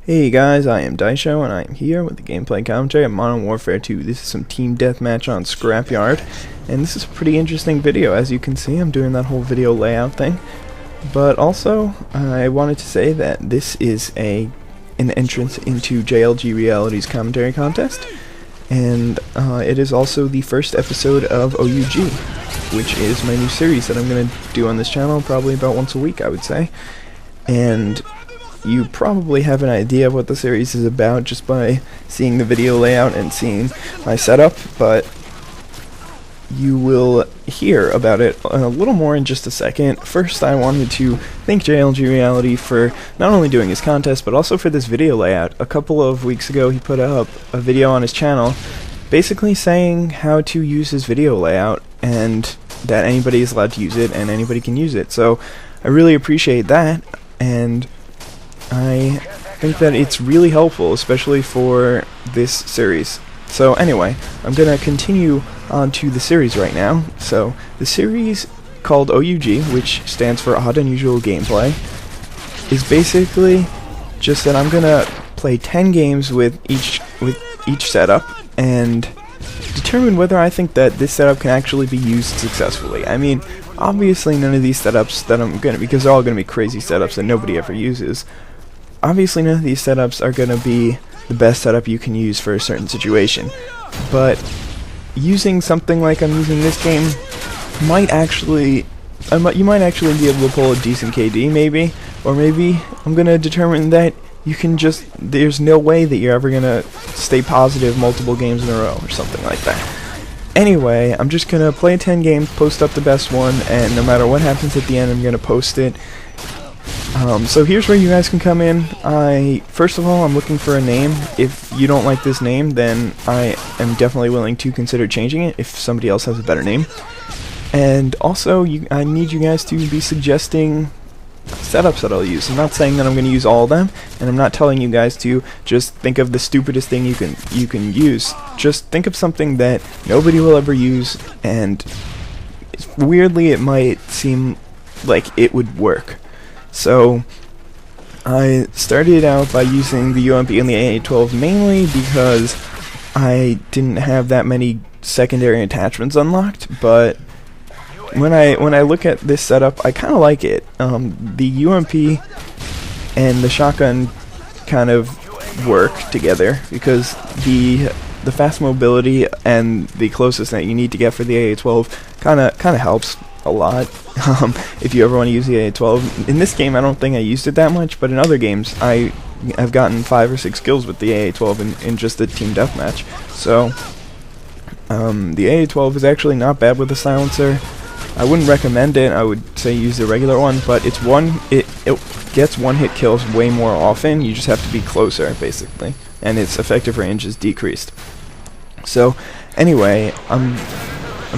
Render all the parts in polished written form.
Hey guys, I am Daisho and I am here with the gameplay commentary of Modern Warfare 2. This is some team deathmatch on Scrapyard, and this is a pretty interesting video. As you can see, I'm doing that whole video layout thing. But also, I wanted to say that this is an entrance into JLG Reality's commentary contest, and it is also the first episode of OUG, which is my new series that I'm going to do on this channel probably about once a week, I would say. And you probably have an idea of what the series is about just by seeing the video layout and seeing my setup, but you will hear about it a little more in just a second. First, I wanted to thank JLG Reality for not only doing his contest, but also for this video layout. A couple of weeks ago, he put up a video on his channel basically saying how to use his video layout and that anybody is allowed to use it and anybody can use it. So I really appreciate that, and I think that it's really helpful, especially for this series. So anyway, I'm going to continue on to the series right now. So the series called OUG, which stands for Odd Unusual Gameplay, is basically just that I'm going to play 10 games with each setup and determine whether I think that this setup can actually be used successfully. I mean, obviously none of these setups that I'm going to, because they're all going to be crazy setups that nobody ever uses, obviously none of these setups are going to be the best setup you can use for a certain situation, but using something like I'm using this game might actually, you might actually be able to pull a decent KD maybe, or maybe I'm going to determine that you can just, there's no way that you're ever going to stay positive multiple games in a row or something like that. Anyway, I'm just going to play 10 games, post up the best one, and no matter what happens at the end, I'm going to post it. So here's where you guys can come in. First of all, I'm looking for a name. If you don't like this name, then I am definitely willing to consider changing it if somebody else has a better name. And also, I need you guys to be suggesting setups that I'll use. I'm not saying that I'm going to use all of them, and I'm not telling you guys to just think of the stupidest thing you can use. Just think of something that nobody will ever use, and weirdly it might seem like it would work. So I started out by using the UMP and the AA-12 mainly because I didn't have that many secondary attachments unlocked, but when I look at this setup, I kind of like it. The UMP and the shotgun kind of work together because the fast mobility and the closest that you need to get for the AA-12 kind of helps a lot. If you ever want to use the AA-12. In this game, I don't think I used it that much, but in other games, I've gotten 5 or 6 kills with the AA-12 in just a team deathmatch. So the AA-12 is actually not bad with a silencer. I wouldn't recommend it. I would say use the regular one, but it gets one-hit kills way more often. You just have to be closer, basically, and its effective range is decreased. So anyway, I'm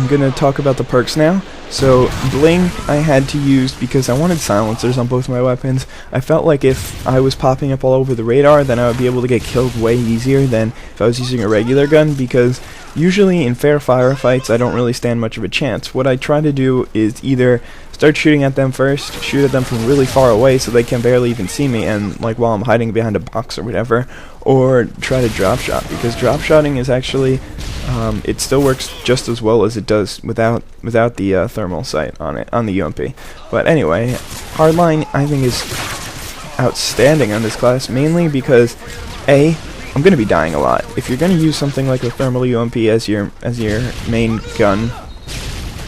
gonna talk about the perks now. So bling I had to use because I wanted silencers on both my weapons. I felt like if I was popping up all over the radar, then I would be able to get killed way easier than if I was using a regular gun, because usually in fair firefights I don't really stand much of a chance. What I try to do is either start shooting at them first, shoot at them from really far away so they can barely even see me, and like while I'm hiding behind a box or whatever, or try to drop shot, because drop shotting is actually it still works just as well as it does without the thermal sight on it, on the UMP. But anyway, hardline I think is outstanding on this class, mainly because I'm going to be dying a lot. If you're going to use something like a thermal UMP as your main gun,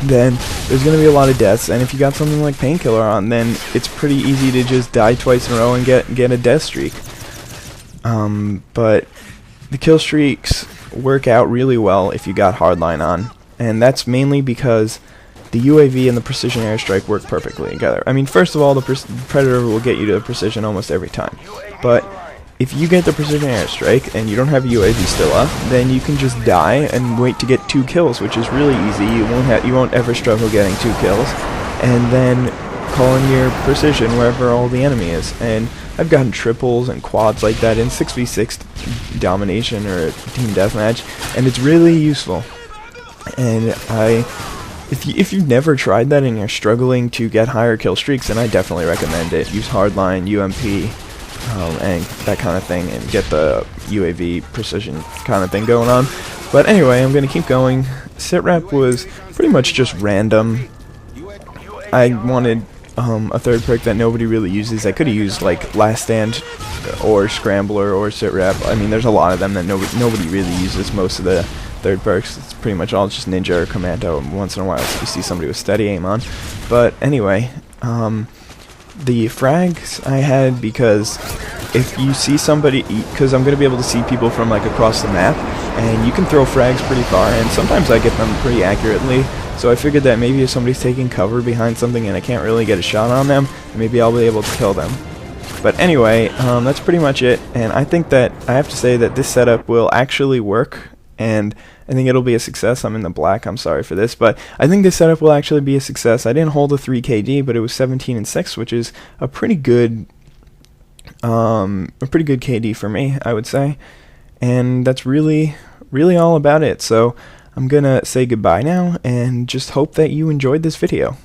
then there's going to be a lot of deaths, and if you got something like Painkiller on, then it's pretty easy to just die twice in a row and get a death streak. But the kill streaks work out really well if you got hardline on, and that's mainly because the UAV and the precision airstrike work perfectly together. I mean, first of all, the Predator will get you to precision almost every time, but if you get the precision airstrike and you don't have a UAV still up, then you can just die and wait to get 2 kills, which is really easy. You won't ever struggle getting 2 kills, and then call in your precision wherever all the enemy is. And I've gotten triples and quads like that in 6v6 domination or team deathmatch, and it's really useful. And if you've never tried that and you're struggling to get higher kill streaks, then I definitely recommend it. Use hardline, UMP, and that kind of thing, and get the UAV precision kind of thing going on. But anyway, I'm going to keep going. Sit rep was pretty much just random. I wanted a third perk that nobody really uses. I could have used like Last Stand or Scrambler or Sit Rep. I mean, there's a lot of them that nobody really uses. Most of the third perks, it's pretty much all just Ninja or Commando. Once in a while you see somebody with steady aim on. But anyway, the frags I had because if you see somebody, because I'm going to be able to see people from like across the map, and you can throw frags pretty far, and sometimes I get them pretty accurately. So I figured that maybe if somebody's taking cover behind something and I can't really get a shot on them, maybe I'll be able to kill them. But anyway, that's pretty much it, and I think that I have to say that this setup will actually work, and I think it'll be a success. I'm in the black, I'm sorry for this, but I think this setup will actually be a success. I didn't hold a 3 KD, but it was 17 and 6, which is a pretty good KD for me, I would say. And that's really all about it. So I'm gonna say goodbye now, and just hope that you enjoyed this video.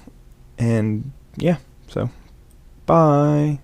And yeah, so bye.